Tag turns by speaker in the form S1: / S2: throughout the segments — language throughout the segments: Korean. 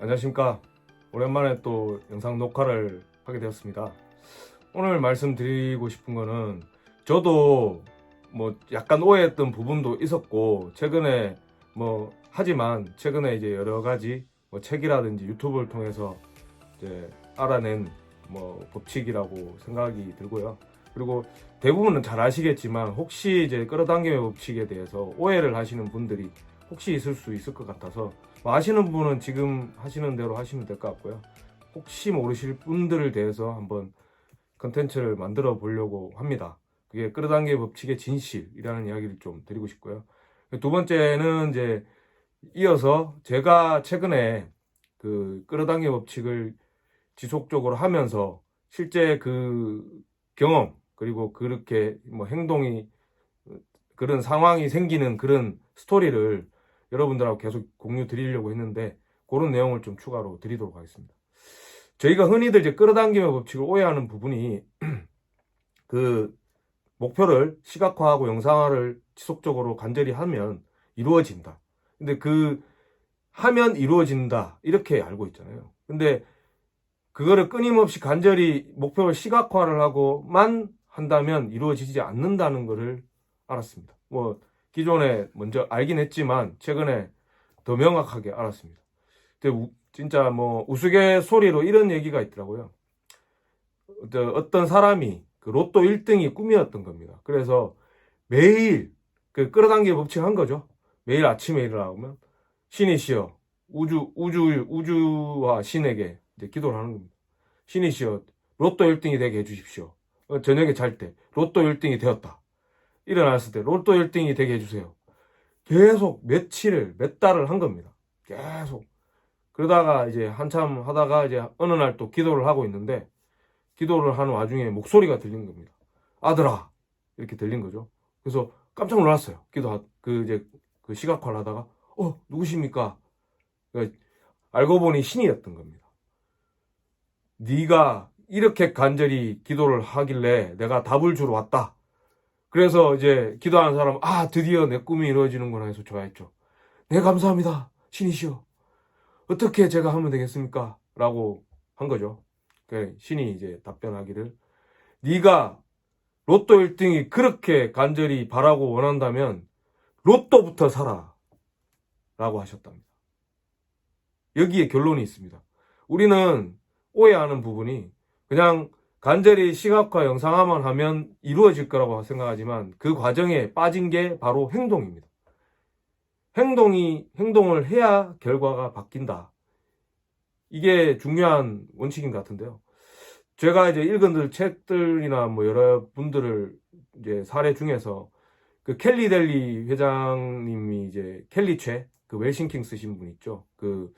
S1: 안녕하십니까. 오랜만에 또 영상 녹화를 하게 되었습니다. 오늘 말씀드리고 싶은 거는 저도 뭐 약간 오해했던 부분도 있었고 최근에 하지만 최근에 이제 여러 가지 책이라든지 유튜브를 통해서 이제 알아낸 법칙이라고 생각이 들고요. 그리고 대부분은 잘 아시겠지만 혹시 이제 끌어당김의 법칙에 대해서 오해를 하시는 분들이 혹시 있을 수 있을 것 같아서 아시는 분은 지금 하시는 대로 하시면 될 것 같고요. 혹시 모르실 분들을 대해서 한번 컨텐츠를 만들어 보려고 합니다. 그게 끌어당김의 법칙의 진실이라는 이야기를 좀 드리고 싶고요. 두 번째는 이제 이어서 제가 최근에 그 끌어당김의 법칙을 지속적으로 하면서 실제 그 경험 그리고 그렇게 행동이 그런 상황이 생기는 그런 스토리를 여러분들하고 계속 공유 드리려고 했는데 그런 내용을 좀 추가로 드리도록 하겠습니다. 저희가 흔히들 이제 끌어당김의 법칙을 오해하는 부분이 그 목표를 시각화하고 영상화를 지속적으로 간절히 하면 이루어진다. 근데 그 하면 이루어진다 이렇게 알고 있잖아요. 근데 그거를 끊임없이 간절히 목표를 시각화를 하고만 한다면 이루어지지 않는다는 것을 알았습니다. 기존에 먼저 알긴 했지만 최근에 더 명확하게 알았습니다. 근데 진짜 우스갯소리로 이런 얘기가 있더라고요. 어떤 사람이 그 로또 1등이 꿈이었던 겁니다. 그래서 매일 그 끌어당기기 법칙 한 거죠. 매일 아침에 일어나면 신이시여 우주와 신에게 이제 기도를 하는 겁니다. 신이시여 로또 1등이 되게 해주십시오. 저녁에 잘 때 로또 1등이 되었다. 일어났을 때 로또 1등이 되게 해주세요. 계속 몇 달을 한 겁니다. 계속. 그러다가 이제 한참 하다가 이제 어느 날 또 기도를 하고 있는데 기도를 하는 와중에 목소리가 들린 겁니다. 아들아! 이렇게 들린 거죠. 그래서 깜짝 놀랐어요. 이제 그 시각화를 하다가 누구십니까? 그러니까 알고 보니 신이었던 겁니다. 네가 이렇게 간절히 기도를 하길래 내가 답을 주러 왔다. 그래서 이제 기도하는 사람은 드디어 내 꿈이 이루어지는구나 해서 좋아했죠. 네, 감사합니다. 신이시여. 어떻게 제가 하면 되겠습니까? 라고 한 거죠. 신이 이제 답변하기를 네가 로또 1등이 그렇게 간절히 바라고 원한다면 로또부터 사라 라고 하셨답니다. 여기에 결론이 있습니다. 우리는 오해하는 부분이 그냥 간절히 시각화 영상화만 하면 이루어질 거라고 생각하지만 그 과정에 빠진 게 바로 행동입니다. 행동을 해야 결과가 바뀐다. 이게 중요한 원칙인 것 같은데요. 제가 이제 읽은 책들이나 여러 분들을 이제 사례 중에서 그 켈리 델리 회장님이 이제 켈리최 그 웰싱킹 쓰신 분 있죠. 그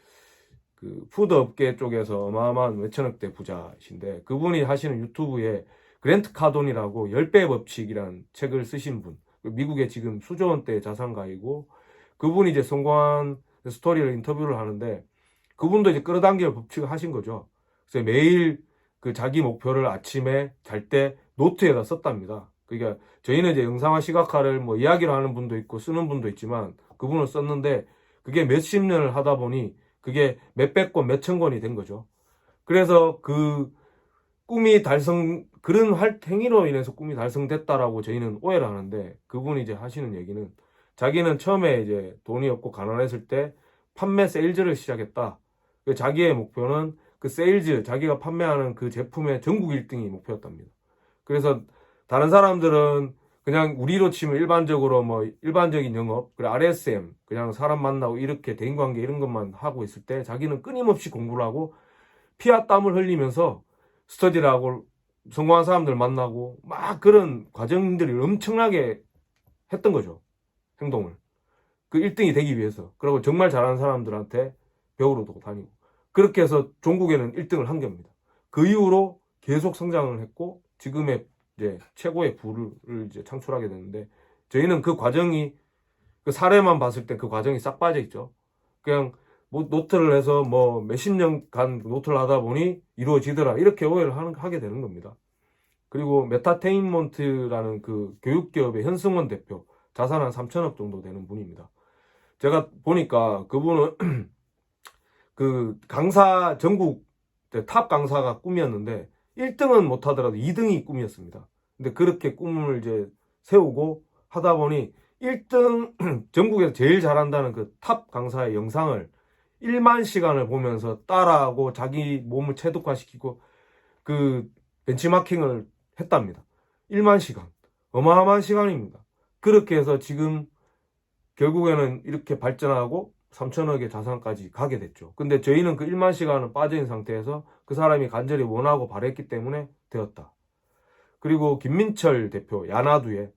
S1: 푸드 업계 쪽에서 어마어마한 몇천억대 부자신데 그분이 하시는 유튜브에 그랜트 카돈이라고 10배 법칙이라는 책을 쓰신 분. 미국의 지금 수조 원대 자산가이고 그분이 이제 성공한 스토리를 인터뷰를 하는데 그분도 이제 끌어당길 법칙을 하신 거죠. 그래서 매일 그 자기 목표를 아침에 잘 때 노트에다 썼답니다. 그러니까 저희는 이제 영상화 시각화를 이야기로 하는 분도 있고 쓰는 분도 있지만 그분은 썼는데 그게 몇십 년을 하다 보니 그게 몇백 권, 몇천 권이 된 거죠. 그래서 그 꿈이 그런 행위로 인해서 꿈이 달성됐다라고 저희는 오해를 하는데 그분이 이제 하시는 얘기는 자기는 처음에 이제 돈이 없고 가난했을 때 판매 세일즈를 시작했다. 자기의 목표는 그 세일즈, 자기가 판매하는 그 제품의 전국 1등이 목표였답니다. 그래서 다른 사람들은 그냥 우리로 치면 일반적으로 일반적인 영업, 그리고 RSM, 그냥 사람 만나고 이렇게 대인관계 이런 것만 하고 있을 때 자기는 끊임없이 공부를 하고 피와 땀을 흘리면서 스터디를 하고 성공한 사람들 만나고 막 그런 과정들이 엄청나게 했던 거죠. 행동을. 그 1등이 되기 위해서. 그리고 정말 잘하는 사람들한테 배우러 다니고. 그렇게 해서 종국에는 1등을 한 겁니다. 그 이후로 계속 성장을 했고 지금의 이제 최고의 부를 이제 창출하게 됐는데 저희는 그 과정이 그 사례만 봤을 때 그 과정이 싹 빠져 있죠. 그냥 노트를 해서 몇십 년간 노트를 하다 보니 이루어지더라 이렇게 오해를 하게 되는 겁니다. 그리고 메타테인먼트라는 그 교육기업의 현승원 대표 자산 한 3천억 정도 되는 분입니다. 제가 보니까 그분은 그 강사 전국 탑 강사가 꿈이었는데 1등은 못하더라도 2등이 꿈이었습니다. 근데 그렇게 꿈을 이제 세우고 하다 보니 1등 전국에서 제일 잘한다는 그 탑 강사의 영상을 1만 시간을 보면서 따라하고 자기 몸을 체득화시키고 그 벤치마킹을 했답니다. 1만 시간. 어마어마한 시간입니다. 그렇게 해서 지금 결국에는 이렇게 발전하고 3천억의 자산까지 가게 됐죠. 근데 저희는 그 1만 시간은 빠져있는 상태에서 그 사람이 간절히 원하고 바랬기 때문에 되었다. 그리고 김민철 대표, 야나두에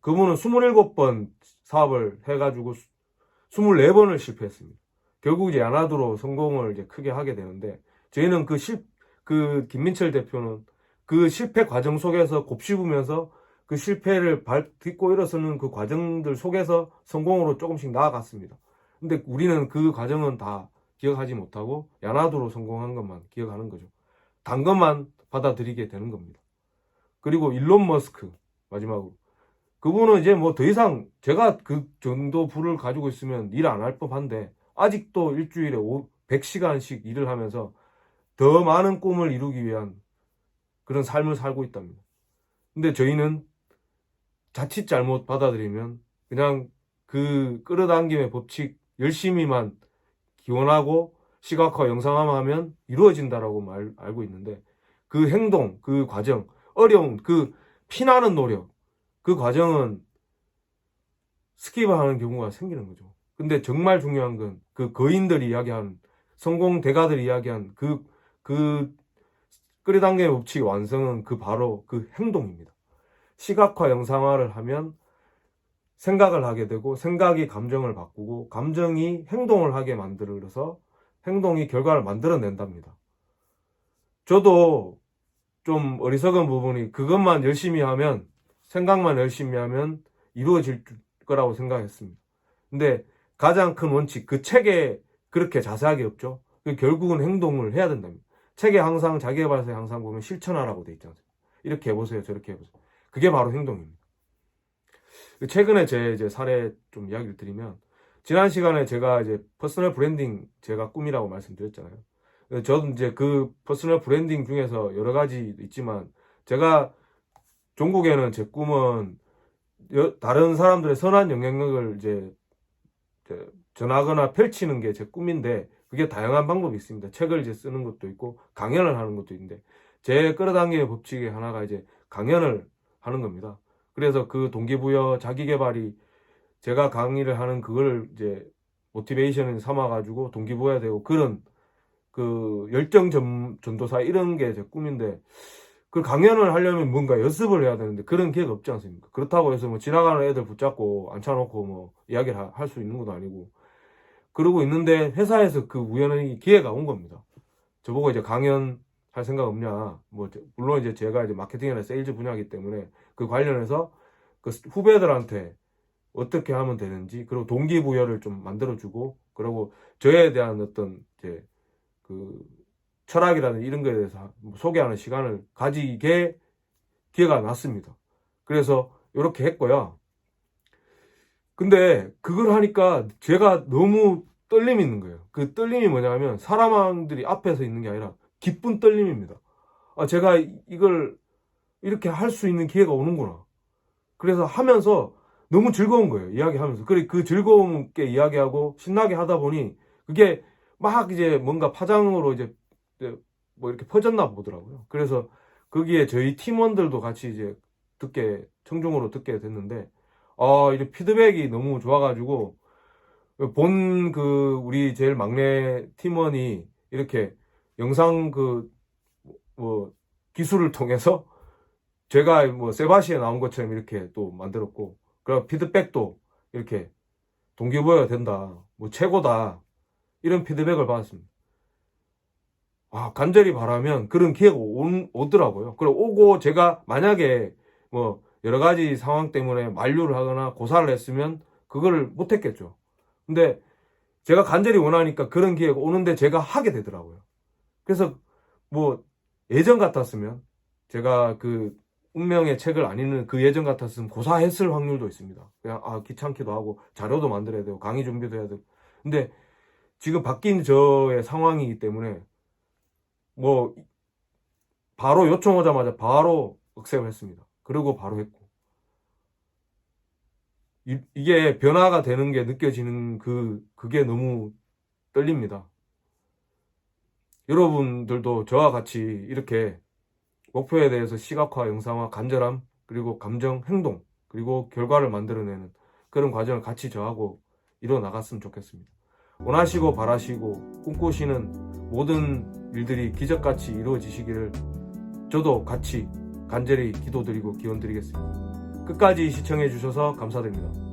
S1: 그분은 27번 사업을 해가지고 24번을 실패했습니다. 결국 이제 야나두로 성공을 이제 크게 하게 되는데, 저희는 그 김민철 대표는 그 실패 과정 속에서 곱씹으면서 그 실패를 딛고 일어서는 그 과정들 속에서 성공으로 조금씩 나아갔습니다. 근데 우리는 그 과정은 다 기억하지 못하고 야나두로 성공한 것만 기억하는 거죠. 단 것만 받아들이게 되는 겁니다. 그리고 일론 머스크, 마지막으로. 그분은 이제 뭐 더 이상 제가 그 정도 부를 가지고 있으면 일 안 할 법한데 아직도 일주일에 100시간씩 일을 하면서 더 많은 꿈을 이루기 위한 그런 삶을 살고 있답니다. 근데 저희는 자칫 잘못 받아들이면 그냥 그 끌어당김의 법칙 열심히만 기원하고 시각화 영상화하면 이루어진다라고 알고 있는데, 그 행동, 그 과정, 어려운 그 피나는 노력, 그 과정은 스킵하는 경우가 생기는 거죠. 근데 정말 중요한 건 그 거인들이 이야기한, 성공 대가들이 이야기한 그 끌어당김의 법칙의 완성은 바로 그 행동입니다. 시각화 영상화를 하면 생각을 하게 되고, 생각이 감정을 바꾸고, 감정이 행동을 하게 만들어서 행동이 결과를 만들어낸답니다. 저도 좀 어리석은 부분이, 그것만 열심히 하면, 생각만 열심히 하면 이루어질 거라고 생각했습니다. 근데 가장 큰 원칙, 그 책에 그렇게 자세하게 없죠. 결국은 행동을 해야 된답니다. 책에 항상 자기개발서에 항상 보면 실천하라고 돼 있잖아요. 이렇게 해보세요, 저렇게 해보세요. 그게 바로 행동입니다. 최근에 제 이제 사례 좀 이야기를 드리면, 지난 시간에 제가 이제 퍼스널 브랜딩 제가 꿈이라고 말씀드렸잖아요. 저도 이제 그 퍼스널 브랜딩 중에서 여러 가지 있지만, 제가 종국에는 제 꿈은 다른 사람들의 선한 영향력을 이제 전하거나 펼치는 게 제 꿈인데, 그게 다양한 방법이 있습니다. 책을 이제 쓰는 것도 있고 강연을 하는 것도 있는데, 제 끌어당김의 법칙의 하나가 이제 강연을 하는 겁니다. 그래서 그 동기부여, 자기개발이, 제가 강의를 하는 그걸 이제 모티베이션을 삼아가지고 동기부여되고, 그런 그 열정 전도사, 이런 게 제 꿈인데, 그 강연을 하려면 뭔가 연습을 해야 되는데 그런 기회가 없지 않습니까? 그렇다고 해서 뭐 지나가는 애들 붙잡고 앉혀놓고 뭐 이야기를 할 수 있는 것도 아니고, 그러고 있는데 회사에서 그 우연히 기회가 온 겁니다. 저보고 이제 강연 할 생각 없냐, 뭐 물론 이제 제가 이제 마케팅이나 세일즈 분야이기 때문에 그 관련해서 그 후배들한테 어떻게 하면 되는지, 그리고 동기부여를 좀 만들어주고, 그리고 저에 대한 어떤 이제 그 철학이라는 이런 거에 대해서 소개하는 시간을 가지게 기회가 났습니다. 그래서 이렇게 했고요. 근데 그걸 하니까 제가 너무 떨림이 있는 거예요. 그 떨림이 뭐냐면, 사람들이 앞에서 있는 게 아니라 기쁜 떨림입니다. 제가 이걸 이렇게 할 수 있는 기회가 오는구나. 그래서 하면서 너무 즐거운 거예요. 이야기하면서. 그리고 그 즐거움게 이야기하고 신나게 하다 보니 그게 막 이제 뭔가 파장으로 이제 뭐 이렇게 퍼졌나 보더라고요. 그래서 거기에 저희 팀원들도 같이 이제 청중으로 듣게 됐는데, 이제 피드백이 너무 좋아가지고, 우리 제일 막내 팀원이 이렇게 영상 뭐 기술을 통해서 제가 뭐 세바시에 나온 것처럼 이렇게 또 만들었고, 그리고 피드백도 이렇게 동기부여가 된다, 뭐 최고다, 이런 피드백을 받았습니다. 간절히 바라면 그런 기회가 오더라고요. 그리고 오고, 제가 만약에 뭐 여러 가지 상황 때문에 만류를 하거나 고사를 했으면 그거를 못했겠죠. 근데 제가 간절히 원하니까 그런 기회가 오는데 제가 하게 되더라고요. 그래서 뭐 예전 같았으면, 제가 그 운명의 책을 안 읽는 그 예전 같았으면 고사했을 확률도 있습니다. 그냥 귀찮기도 하고 자료도 만들어야 되고 강의 준비도 해야 되고. 근데 지금 바뀐 저의 상황이기 때문에 뭐 바로 요청 오자마자 바로 억셉을 했습니다. 그리고 바로 했고, 이게 변화가 되는 게 느껴지는 그게 너무 떨립니다. 여러분들도 저와 같이 이렇게 목표에 대해서 시각화, 영상화, 간절함, 그리고 감정, 행동, 그리고 결과를 만들어내는 그런 과정을 같이 저하고 이뤄 나갔으면 좋겠습니다. 원하시고 바라시고 꿈꾸시는 모든 일들이 기적같이 이루어지시기를 저도 같이 간절히 기도드리고 기원드리겠습니다. 끝까지 시청해 주셔서 감사드립니다.